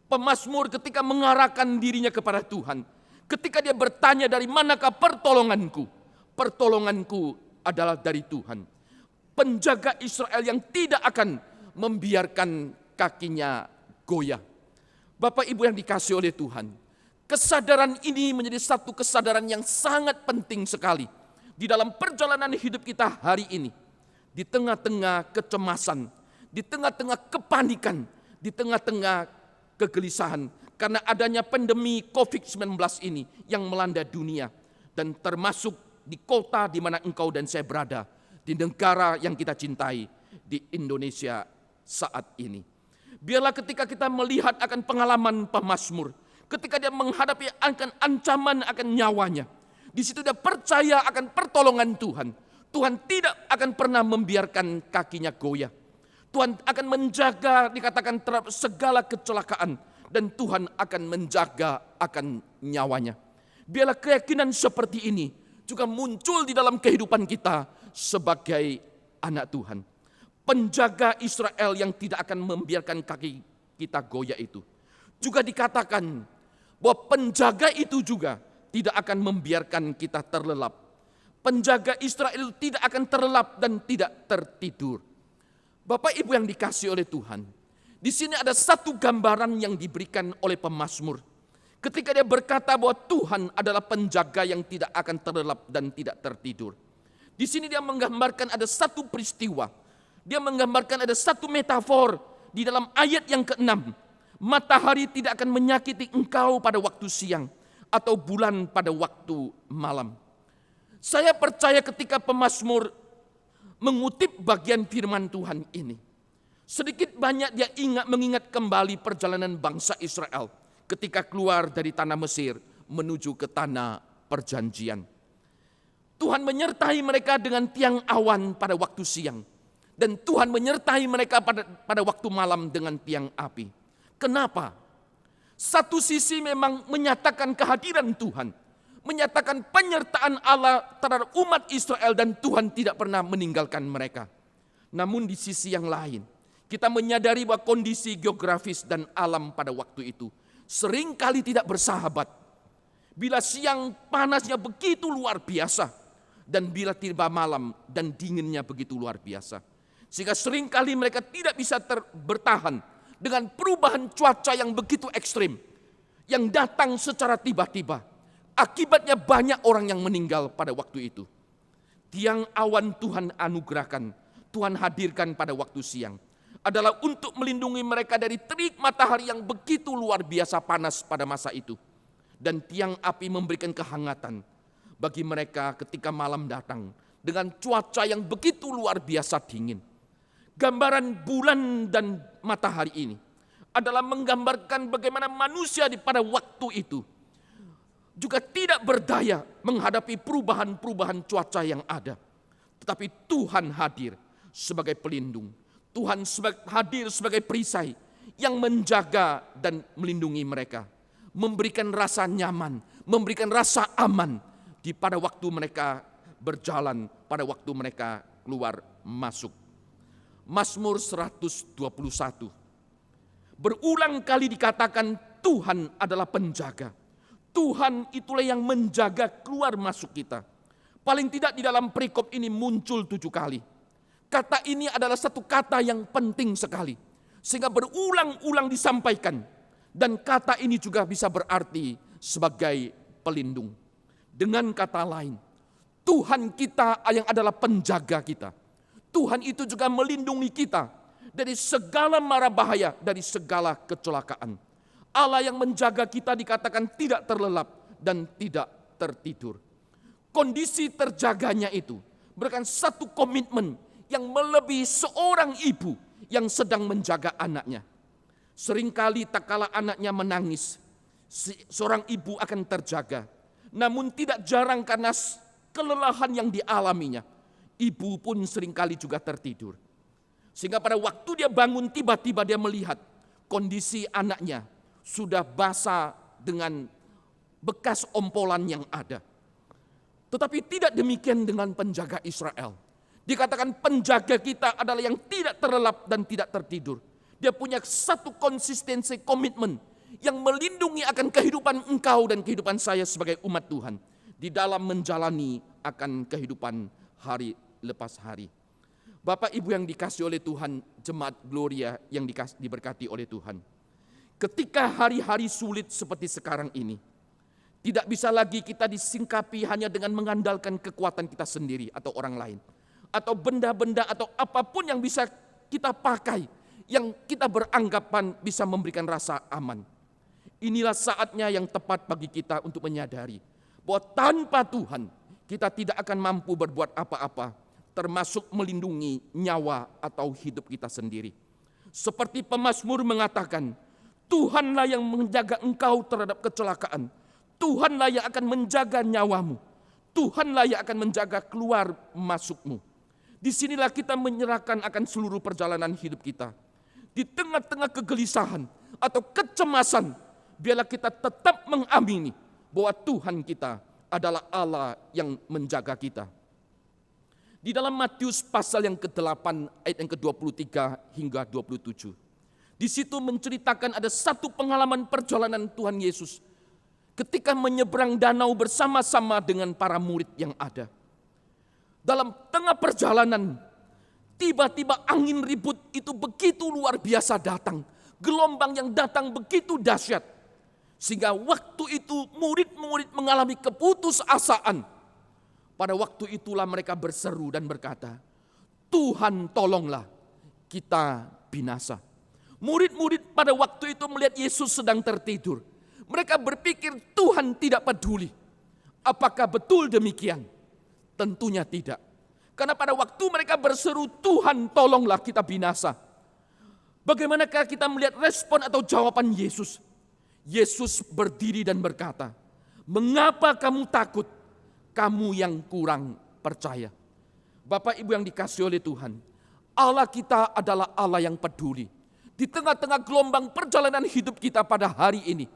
pemazmur ketika mengarahkan dirinya kepada Tuhan, ketika dia bertanya, dari manakah pertolonganku? Pertolonganku adalah dari Tuhan. Penjaga Israel yang tidak akan membiarkan kakinya goyah. Bapak Ibu yang dikasihi oleh Tuhan, kesadaran ini menjadi satu kesadaran yang sangat penting sekali di dalam perjalanan hidup kita hari ini. Di tengah-tengah kecemasan, di tengah-tengah kepanikan, di tengah-tengah kegelisahan karena adanya pandemi COVID-19 ini yang melanda dunia, dan termasuk di kota di mana engkau dan saya berada, di negara yang kita cintai, di Indonesia saat ini. Biarlah ketika kita melihat akan pengalaman pemazmur, ketika dia menghadapi akan ancaman akan nyawanya, di situ dia percaya akan pertolongan Tuhan. Tuhan tidak akan pernah membiarkan kakinya goyah. Tuhan akan menjaga, dikatakan, terhadap segala kecelakaan, dan Tuhan akan menjaga akan nyawanya. Biarlah keyakinan seperti ini juga muncul di dalam kehidupan kita sebagai anak Tuhan. Penjaga Israel yang tidak akan membiarkan kaki kita goyah itu. Juga dikatakan bahwa penjaga itu juga tidak akan membiarkan kita terlelap. Penjaga Israel itu tidak akan terlelap dan tidak tertidur. Bapak Ibu yang dikasihi oleh Tuhan, di sini ada satu gambaran yang diberikan oleh pemazmur. Ketika dia berkata bahwa Tuhan adalah penjaga yang tidak akan terlelap dan tidak tertidur. Di sini dia menggambarkan ada satu peristiwa. Dia menggambarkan ada satu metafor di dalam ayat yang ke-6. Matahari tidak akan menyakiti engkau pada waktu siang, atau bulan pada waktu malam. Saya percaya ketika pemazmur mengutip bagian firman Tuhan ini, sedikit banyak dia mengingat kembali perjalanan bangsa Israel ketika keluar dari tanah Mesir menuju ke tanah perjanjian. Tuhan menyertai mereka dengan tiang awan pada waktu siang, dan Tuhan menyertai mereka pada waktu malam dengan tiang api. Kenapa? Satu sisi memang menyatakan kehadiran Tuhan, menyatakan penyertaan Allah terhadap umat Israel, dan Tuhan tidak pernah meninggalkan mereka. Namun di sisi yang lain, kita menyadari bahwa kondisi geografis dan alam pada waktu itu seringkali tidak bersahabat. Bila siang panasnya begitu luar biasa, dan bila tiba malam dan dinginnya begitu luar biasa. Sehingga seringkali mereka tidak bisa bertahan dengan perubahan cuaca yang begitu ekstrim, yang datang secara tiba-tiba. Akibatnya banyak orang yang meninggal pada waktu itu. Tiang awan Tuhan anugerahkan, Tuhan hadirkan pada waktu siang, adalah untuk melindungi mereka dari terik matahari yang begitu luar biasa panas pada masa itu. Dan tiang api memberikan kehangatan bagi mereka ketika malam datang dengan cuaca yang begitu luar biasa dingin. Gambaran bulan dan matahari ini adalah menggambarkan bagaimana manusia pada waktu itu juga tidak berdaya menghadapi perubahan-perubahan cuaca yang ada. Tetapi Tuhan hadir sebagai pelindung. Tuhan hadir sebagai perisai yang menjaga dan melindungi mereka. Memberikan rasa nyaman, memberikan rasa aman pada waktu mereka berjalan, pada waktu mereka keluar masuk. Mazmur 121. Berulang kali dikatakan Tuhan adalah penjaga. Tuhan itulah yang menjaga keluar masuk kita. Paling tidak di dalam perikop ini muncul 7 kali. Kata ini adalah satu kata yang penting sekali, sehingga berulang-ulang disampaikan. Dan kata ini juga bisa berarti sebagai pelindung. Dengan kata lain, Tuhan kita yang adalah penjaga kita. Tuhan itu juga melindungi kita dari segala mara bahaya, dari segala kecelakaan. Allah yang menjaga kita dikatakan tidak terlelap dan tidak tertidur. Kondisi terjaganya itu merupakan satu komitmen yang melebihi seorang ibu yang sedang menjaga anaknya. Seringkali tak kala anaknya menangis, seorang ibu akan terjaga. Namun tidak jarang karena kelelahan yang dialaminya, ibu pun seringkali juga tertidur. Sehingga pada waktu dia bangun, tiba-tiba dia melihat kondisi anaknya sudah basah dengan bekas ompolan yang ada. Tetapi tidak demikian dengan penjaga Israel. Dikatakan penjaga kita adalah yang tidak terlelap dan tidak tertidur. Dia punya satu konsistensi komitmen yang melindungi akan kehidupan engkau dan kehidupan saya sebagai umat Tuhan. Di dalam menjalani akan kehidupan hari lepas hari. Bapak Ibu yang dikasihi oleh Tuhan, jemaat Gloria yang diberkati oleh Tuhan. Ketika hari-hari sulit seperti sekarang ini, tidak bisa lagi kita disingkapi hanya dengan mengandalkan kekuatan kita sendiri atau orang lain. Atau benda-benda atau apapun yang bisa kita pakai, yang kita beranggapan bisa memberikan rasa aman. Inilah saatnya yang tepat bagi kita untuk menyadari bahwa tanpa Tuhan kita tidak akan mampu berbuat apa-apa, termasuk melindungi nyawa atau hidup kita sendiri. Seperti pemazmur mengatakan, Tuhanlah yang menjaga engkau terhadap kecelakaan. Tuhanlah yang akan menjaga nyawamu. Tuhanlah yang akan menjaga keluar masukmu. Disinilah kita menyerahkan akan seluruh perjalanan hidup kita. Di tengah-tengah kegelisahan atau kecemasan, biarlah kita tetap mengamini bahwa Tuhan kita adalah Allah yang menjaga kita. Di dalam Matius pasal yang ke-8 ayat yang ke-23 hingga 27. Di situ menceritakan ada satu pengalaman perjalanan Tuhan Yesus ketika menyeberang danau bersama-sama dengan para murid yang ada. Dalam tengah perjalanan, tiba-tiba angin ribut itu begitu luar biasa datang. Gelombang yang datang begitu dahsyat. Sehingga waktu itu murid-murid mengalami keputusasaan. Pada waktu itulah mereka berseru dan berkata, Tuhan tolonglah, kita binasa. Murid-murid pada waktu itu melihat Yesus sedang tertidur. Mereka berpikir Tuhan tidak peduli. Apakah betul demikian? Tentunya tidak. Karena pada waktu mereka berseru, Tuhan tolonglah kita binasa. Bagaimanakah kita melihat respon atau jawaban Yesus? Yesus berdiri dan berkata, mengapa kamu takut? Kamu yang kurang percaya. Bapak Ibu yang dikasihi oleh Tuhan, Allah kita adalah Allah yang peduli. Di tengah-tengah gelombang perjalanan hidup kita pada hari ini,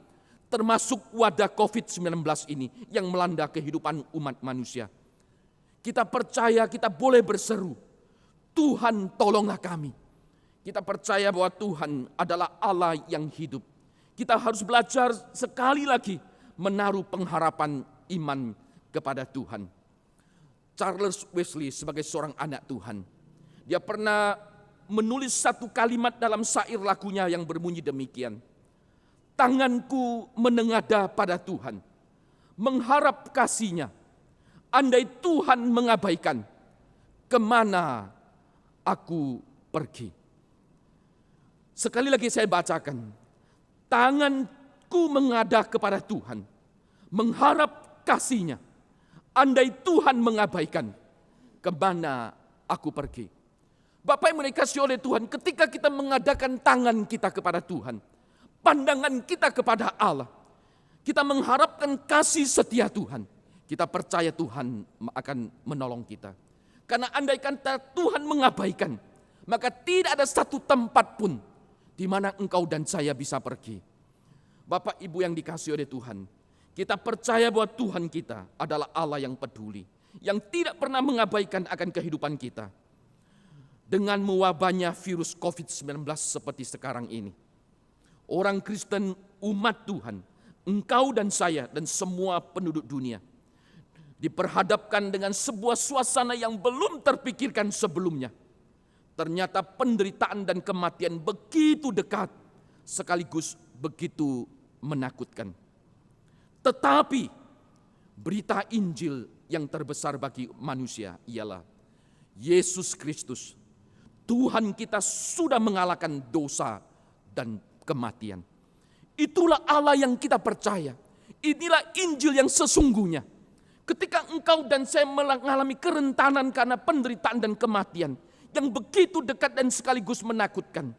termasuk wadah COVID-19 ini yang melanda kehidupan umat manusia. Kita percaya kita boleh berseru, Tuhan tolonglah kami. Kita percaya bahwa Tuhan adalah Allah yang hidup. Kita harus belajar sekali lagi menaruh pengharapan iman kepada Tuhan. Charles Wesley sebagai seorang anak Tuhan, dia pernah menulis satu kalimat dalam syair lagunya yang berbunyi demikian. Tanganku menengadah pada Tuhan, mengharap kasih-Nya. Andai Tuhan mengabaikan, kemana aku pergi? Sekali lagi saya bacakan. Tanganku mengadah kepada Tuhan, mengharap kasih-Nya. Andai Tuhan mengabaikan, kemana aku pergi? Bapak yang dikasihi oleh Tuhan, ketika kita mengadakan tangan kita kepada Tuhan, pandangan kita kepada Allah, kita mengharapkan kasih setia Tuhan. Kita percaya Tuhan akan menolong kita. Karena andai kata Tuhan mengabaikan, maka tidak ada satu tempat pun di mana engkau dan saya bisa pergi. Bapak Ibu yang dikasihi oleh Tuhan, kita percaya bahwa Tuhan kita adalah Allah yang peduli, yang tidak pernah mengabaikan akan kehidupan kita. Dengan mewabahnya virus COVID-19 seperti sekarang ini, orang Kristen, umat Tuhan, engkau dan saya dan semua penduduk dunia diperhadapkan dengan sebuah suasana yang belum terpikirkan sebelumnya. Ternyata penderitaan dan kematian begitu dekat, sekaligus begitu menakutkan. Tetapi berita Injil yang terbesar bagi manusia ialah Yesus Kristus, Tuhan kita sudah mengalahkan dosa dan kematian. Itulah Allah yang kita percaya. Inilah Injil yang sesungguhnya. Ketika engkau dan saya mengalami kerentanan karena penderitaan dan kematian yang begitu dekat dan sekaligus menakutkan,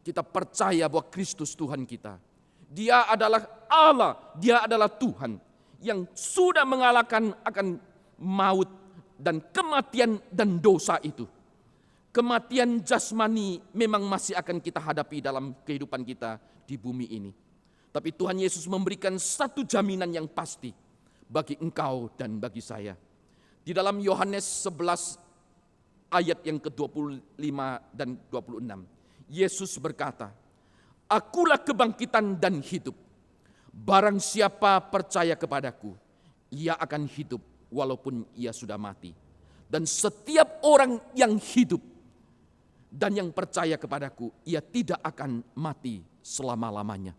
kita percaya bahwa Kristus Tuhan kita, Dia adalah Allah, Dia adalah Tuhan yang sudah mengalahkan akan maut dan kematian dan dosa itu. Kematian jasmani memang masih akan kita hadapi dalam kehidupan kita di bumi ini. Tapi Tuhan Yesus memberikan satu jaminan yang pasti bagi engkau dan bagi saya. Di dalam Yohanes 11 ayat yang ke-25 dan 26. Yesus berkata, "Akulah kebangkitan dan hidup. Barang siapa percaya kepadaku, ia akan hidup walaupun ia sudah mati. Dan setiap orang yang hidup dan yang percaya kepadaku, ia tidak akan mati selama-lamanya."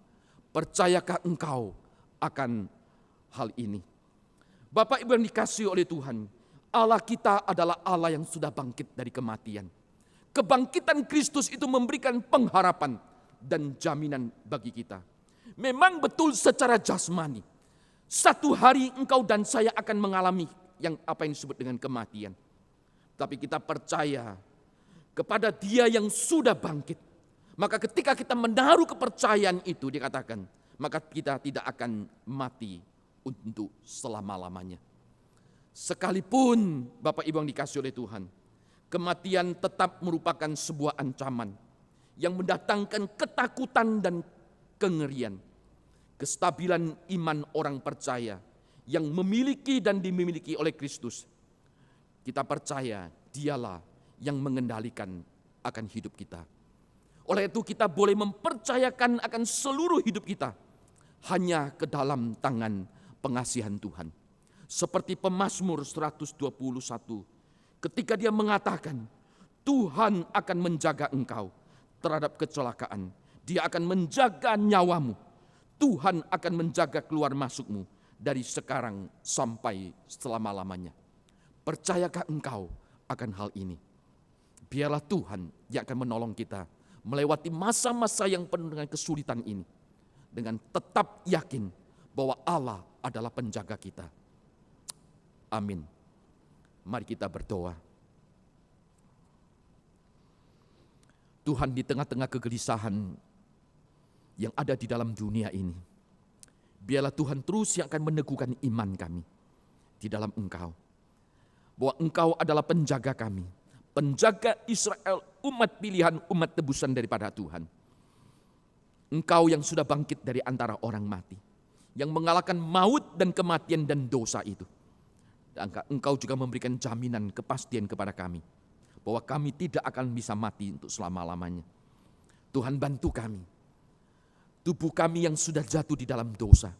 Percayakah engkau akan hal ini? Bapak Ibu yang dikasihi oleh Tuhan, Allah kita adalah Allah yang sudah bangkit dari kematian. Kebangkitan Kristus itu memberikan pengharapan dan jaminan bagi kita. Memang betul secara jasmani, satu hari engkau dan saya akan mengalami apa yang disebut dengan kematian. Tapi kita percaya kepada Dia yang sudah bangkit. Maka ketika kita menaruh kepercayaan itu, dikatakan, maka kita tidak akan mati untuk selama-lamanya. Sekalipun Bapak Ibu yang dikasihi oleh Tuhan, kematian tetap merupakan sebuah ancaman yang mendatangkan ketakutan dan kengerian. Kestabilan iman orang percaya yang memiliki dan dimiliki oleh Kristus, kita percaya Dialah yang mengendalikan akan hidup kita. Oleh itu kita boleh mempercayakan akan seluruh hidup kita hanya ke dalam tangan pengasihan Tuhan. Seperti pemazmur 121 ketika dia mengatakan, Tuhan akan menjaga engkau terhadap kecelakaan. Dia akan menjaga nyawamu. Tuhan akan menjaga keluar masukmu dari sekarang sampai selama-lamanya. Percayakah engkau akan hal ini? Biarlah Tuhan yang akan menolong kita melewati masa-masa yang penuh dengan kesulitan ini, dengan tetap yakin bahwa Allah adalah penjaga kita. Amin. Mari kita berdoa. Tuhan, di tengah-tengah kegelisahan yang ada di dalam dunia ini, biarlah Tuhan terus yang akan meneguhkan iman kami di dalam Engkau. Bahwa Engkau adalah penjaga kami, penjaga Israel, umat pilihan, umat tebusan daripada Tuhan. Engkau yang sudah bangkit dari antara orang mati, yang mengalahkan maut dan kematian dan dosa itu. Dan Engkau juga memberikan jaminan kepastian kepada kami, bahwa kami tidak akan bisa mati untuk selama-lamanya. Tuhan, bantu kami. Tubuh kami yang sudah jatuh di dalam dosa,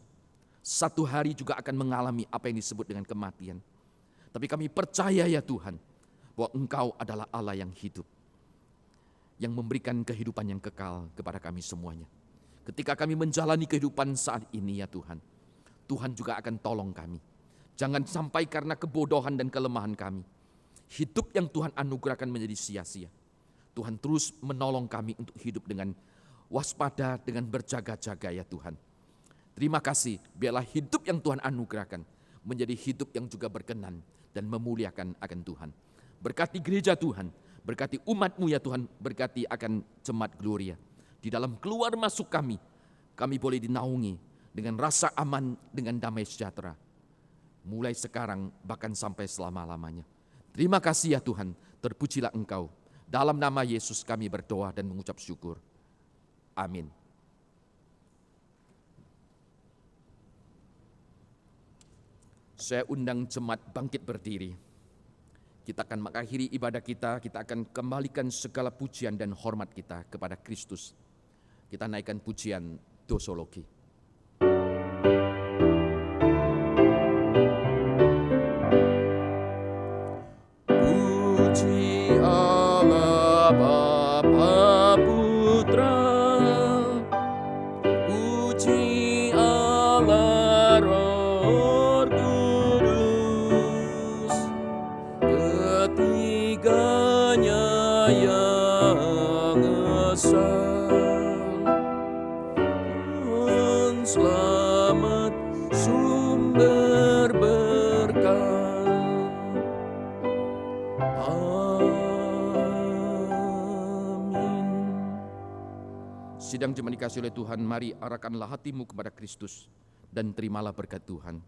satu hari juga akan mengalami apa yang disebut dengan kematian. Tapi kami percaya ya Tuhan, bahwa Engkau adalah Allah yang hidup, yang memberikan kehidupan yang kekal kepada kami semuanya. Ketika kami menjalani kehidupan saat ini ya Tuhan, Tuhan juga akan tolong kami. Jangan sampai karena kebodohan dan kelemahan kami, hidup yang Tuhan anugerahkan menjadi sia-sia. Tuhan terus menolong kami untuk hidup dengan waspada, dengan berjaga-jaga ya Tuhan. Terima kasih, biarlah hidup yang Tuhan anugerahkan menjadi hidup yang juga berkenan dan memuliakan akan Tuhan. Berkati gereja Tuhan, berkati umat-Mu ya Tuhan, berkati akan jemaat Gloria. Di dalam keluar masuk kami boleh dinaungi dengan rasa aman, dengan damai sejahtera. Mulai sekarang bahkan sampai selama-lamanya. Terima kasih ya Tuhan, terpujilah Engkau. Dalam nama Yesus kami berdoa dan mengucap syukur. Amin. Saya undang jemaat bangkit berdiri. Kita akan mengakhiri ibadah kita akan kembalikan segala pujian dan hormat kita kepada Kristus. Kita naikkan pujian dosologi. Puji Allah Bapa Putra, puji Allah Roh Kudus, ketiganya yang esa, selamat Sidang jemaat dikasihi oleh Tuhan, mari arahkanlah hatimu kepada Kristus dan terimalah berkat Tuhan.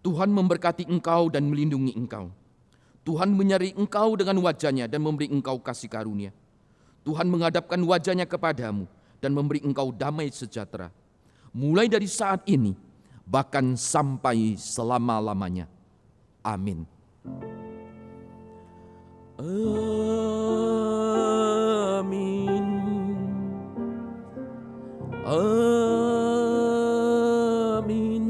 Tuhan memberkati engkau dan melindungi engkau. Tuhan menyertai engkau dengan wajah-Nya dan memberi engkau kasih karunia. Tuhan menghadapkan wajah-Nya kepadamu dan memberi engkau damai sejahtera. Mulai dari saat ini, bahkan sampai selama-lamanya. Amin. Amin. Amin. Amin.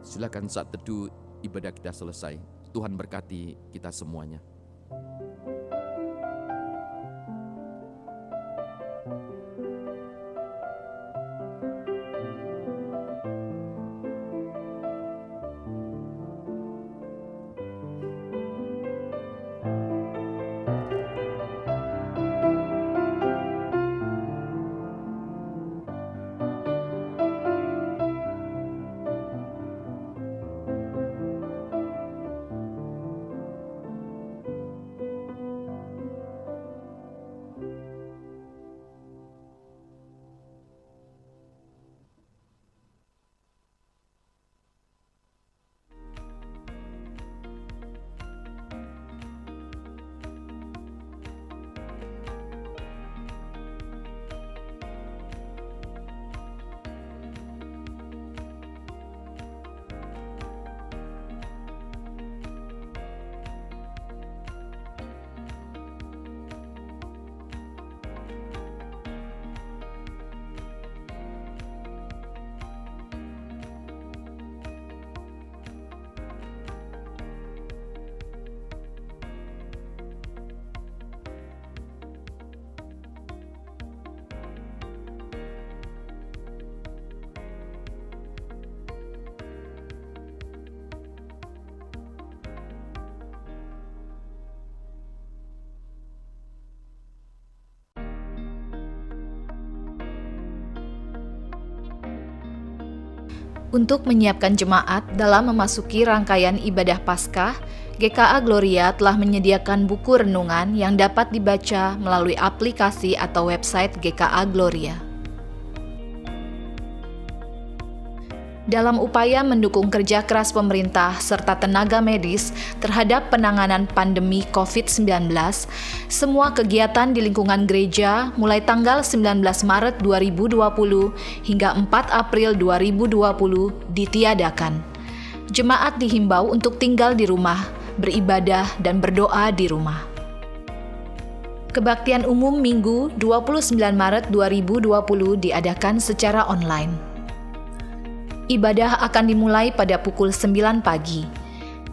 Silakan saat teduh ibadah kita selesai. Tuhan berkati kita semuanya. Untuk menyiapkan jemaat dalam memasuki rangkaian ibadah Paskah, GKA Gloria telah menyediakan buku renungan yang dapat dibaca melalui aplikasi atau website GKA Gloria. Dalam upaya mendukung kerja keras pemerintah serta tenaga medis terhadap penanganan pandemi COVID-19, semua kegiatan di lingkungan gereja mulai tanggal 19 Maret 2020 hingga 4 April 2020 ditiadakan. Jemaat dihimbau untuk tinggal di rumah, beribadah dan berdoa di rumah. Kebaktian umum Minggu 29 Maret 2020 diadakan secara online. Ibadah akan dimulai pada pukul 9 pagi.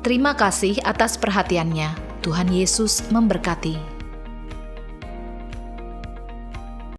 Terima kasih atas perhatiannya. Tuhan Yesus memberkati.